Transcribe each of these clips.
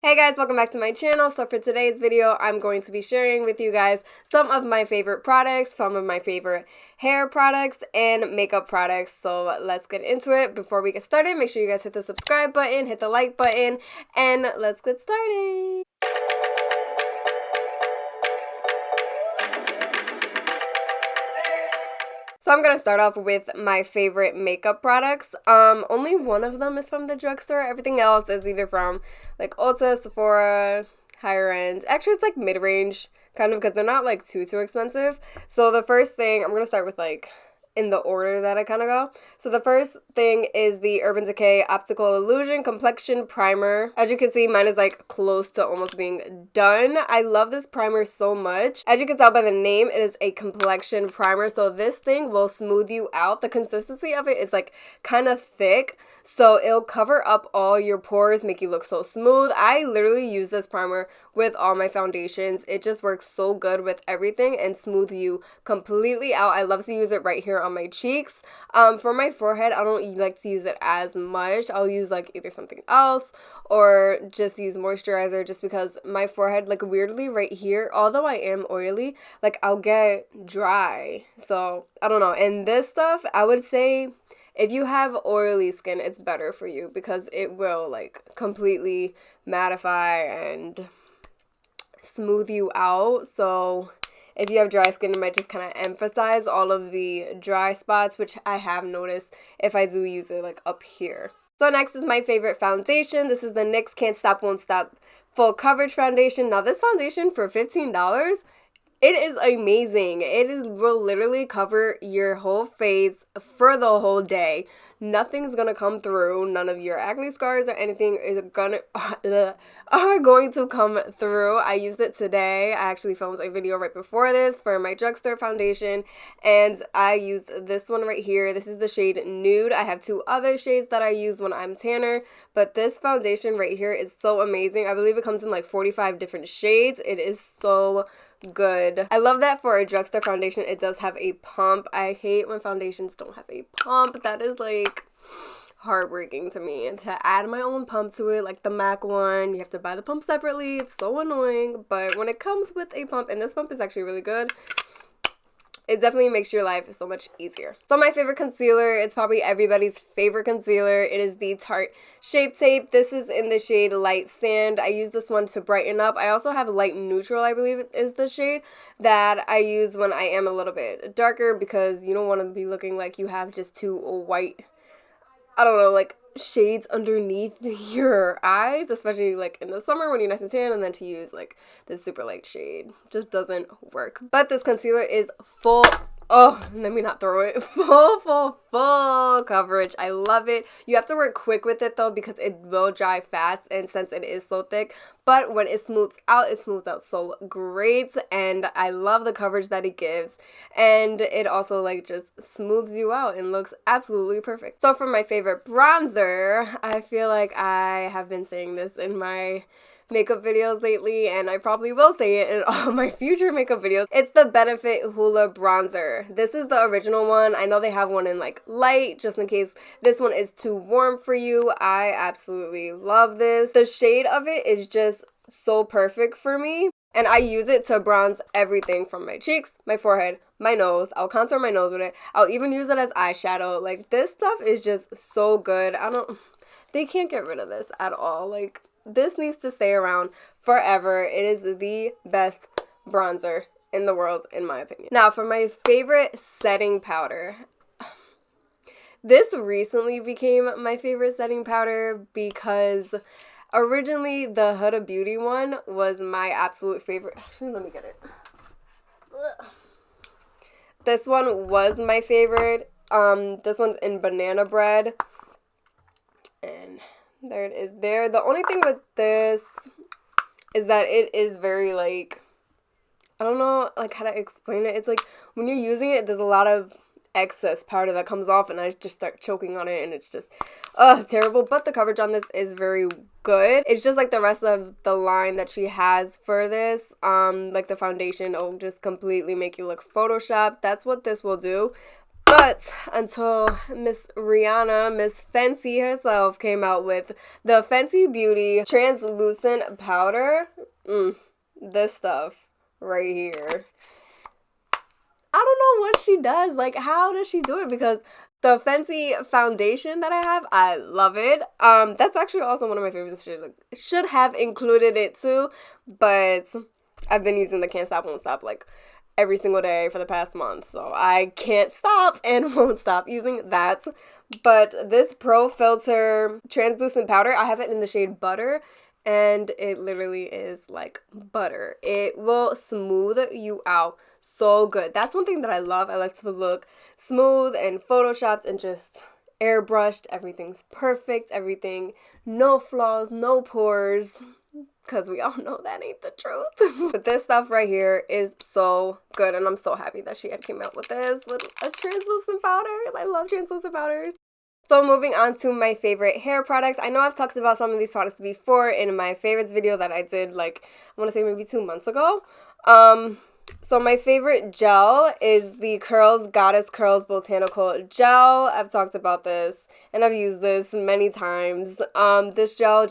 Hey guys, welcome back to my channel. So for today's video, I'm going to be sharing with you guys some of my favorite products, some of my favorite hair products and makeup products. So let's get into it. Before we get started, make sure you guys hit the subscribe button, hit the like button, and let's get started. So I'm gonna start off with my favorite makeup products. Only one of them is from the drugstore. Everything else is either from like Ulta, Sephora, higher end. Actually, it's like mid-range kind of because they're not like too expensive. So the first thing I'm gonna start with like in the order that I kind of go. So the first thing is the Urban Decay Optical Illusion Complexion Primer. As you can see, mine is like close to almost being done. I love this primer so much. As you can tell by the name, it is a complexion primer. So this thing will smooth you out. The consistency of it is like kind of thick. So it'll cover up all your pores, make you look so smooth. I literally use this primer with all my foundations. It just works so good with everything and smooths you completely out. I love to use it right here on my cheeks. For my forehead, I don't like to use it as much. I'll use like either something else or just use moisturizer just because my forehead, like weirdly right here, although I am oily, like I'll get dry. So I don't know. And this stuff, I would say if you have oily skin, it's better for you because it will like completely mattify and smooth you out. So if you have dry skin, it might just kind of emphasize all of the dry spots, which I have noticed if I do use it like up here. So next is my favorite foundation. This is the NYX Can't Stop Won't Stop Full Coverage Foundation. Now this foundation for $15, it is amazing. Will literally cover your whole face for the whole day. Nothing's gonna come through. None of your acne scars or anything are going to come through. I used it today. I actually filmed a video right before this for my drugstore foundation, and I used this one right here. This is the shade Nude. I have two other shades that I use when I'm tanner, but this foundation right here is so amazing. I believe it comes in like 45 different shades. It is so good. I love that for a drugstore foundation it does have a pump. I hate when foundations don't have a pump. That is like heartbreaking to me. And to add my own pump to it, like the MAC one, you have to buy the pump separately. It's so annoying. But when it comes with a pump, and this pump is actually really good, it definitely makes your life so much easier. So my favorite concealer, it's probably everybody's favorite concealer. It is the Tarte Shape Tape. This is in the shade Light Sand. I use this one to brighten up. I also have Light Neutral, I believe is the shade, that I use when I am a little bit darker because you don't want to be looking like you have just two white, I don't know, like shades underneath your eyes, especially like in the summer when you're nice and tan, and then to use like this super light shade just doesn't work. But this concealer is full, oh, let me not throw it, full coverage. I love it. You have to work quick with it though because it will dry fast, and since it is so thick, but when it smooths out so great, and I love the coverage that it gives, and it also like just smooths you out and looks absolutely perfect. So for my favorite bronzer, I feel like I have been saying this in my makeup videos lately, and I probably will say it in all my future makeup videos. It's the Benefit Hoola Bronzer. This is the original one. I know they have one in like light, just in case this one is too warm for you. I absolutely love this. The shade of it is just so perfect for me, and I use it to bronze everything from my cheeks, my forehead, my nose. I'll contour my nose with it. I'll even use it as eyeshadow. Like, this stuff is just so good. They can't get rid of this at all. Like, this needs to stay around forever. It is the best bronzer in the world, in my opinion. Now, for my favorite setting powder. This recently became my favorite setting powder because originally the Huda Beauty one was my absolute favorite. Actually, let me get it. Ugh. This one was my favorite. This one's in banana bread. And there it is there. The only thing with this is that it is very like, I don't know like how to explain it. It's like when you're using it, there's a lot of excess powder that comes off, and I just start choking on it, and it's just terrible. But the coverage on this is very good. It's just like the rest of the line that she has for this, like the foundation will just completely make you look photoshopped. That's what this will do. But until Miss Rihanna, Miss Fenty herself came out with the Fenty Beauty translucent powder. This stuff right here. I don't know what she does. Like, how does she do it? Because the Fenty foundation that I have, I love it. That's actually also one of my favorites. Should have included it too, but I've been using the Can't Stop Won't Stop like every single day for the past month, so I can't stop and won't stop using that. But this Pro Filter translucent powder, I have it in the shade Butter, and it literally is like butter. It will smooth you out so good. That's one thing that I love. I like to look smooth and photoshopped and just airbrushed. Everything's perfect. Everything, no flaws, no pores. Because we all know that ain't the truth. But this stuff right here is so good. And I'm so happy that she had came out with this, with a translucent powder. I love translucent powders. So moving on to my favorite hair products. I know I've talked about some of these products before in my favorites video that I did, like, I want to say maybe 2 months ago. So my favorite gel is the Goddess Curls Botanical Gel. I've talked about this and I've used this many times. This gel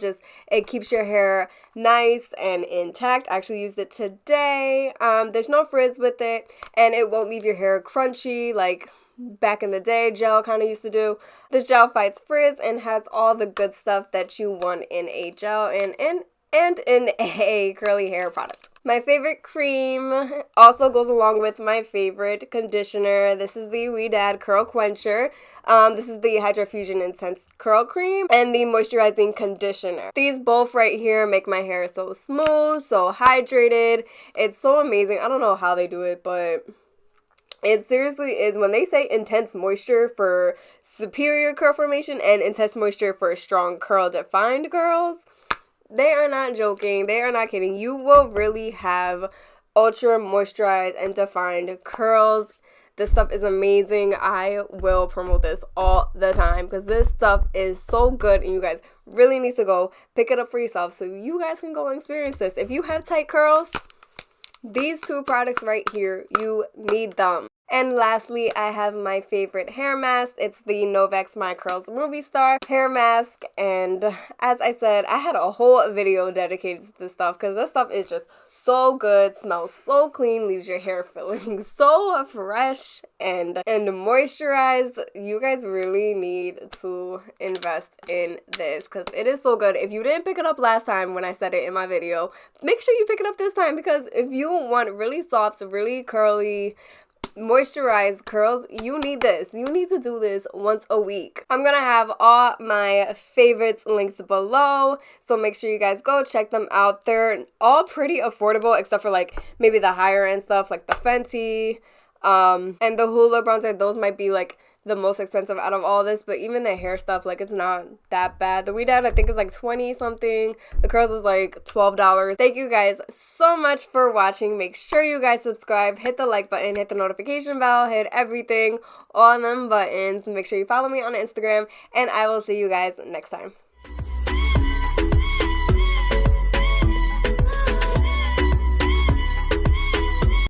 it keeps your hair nice and intact. I actually used it today. There's no frizz with it, and it won't leave your hair crunchy like back in the day gel kind of used to do. This gel fights frizz and has all the good stuff that you want in a gel and in a curly hair product. My favorite cream also goes along with my favorite conditioner. This is the Ouidad Curl Quencher. This is the Hydrofusion Intense Curl Cream and the Moisturizing Conditioner. These both right here make my hair so smooth, so hydrated. It's so amazing. I don't know how they do it, but it seriously is. When they say intense moisture for superior curl formation and intense moisture for strong curl defined curls, they are not joking. They are not kidding. You will really have ultra moisturized and defined curls. This stuff is amazing. I will promote this all the time because this stuff is so good, and you guys really need to go pick it up for yourself so you guys can go and experience this. If you have tight curls, these 2 products right here, you need them. And lastly, I have my favorite hair mask. It's the Novex My Curls Movie Star hair mask. And as I said, I had a whole video dedicated to this stuff because this stuff is just so good, smells so clean, leaves your hair feeling so fresh and moisturized. You guys really need to invest in this because it is so good. If you didn't pick it up last time when I said it in my video, make sure you pick it up this time, because if you want really soft, really curly, moisturized curls, you need this. You need to do this once a week. I'm gonna have all my favorites links below, so make sure you guys go check them out. They're all pretty affordable except for like maybe the higher end stuff like the Fenty and the Hoola bronzer. Those might be like the most expensive out of all this, but even the hair stuff, like, it's not that bad. The Ouidad, I think, is like 20 something. The curls is like $12. Thank you guys so much for watching. Make sure you guys subscribe, hit the like button, hit the notification bell, hit everything, all them buttons. Make sure you follow me on Instagram, and I will see you guys next time.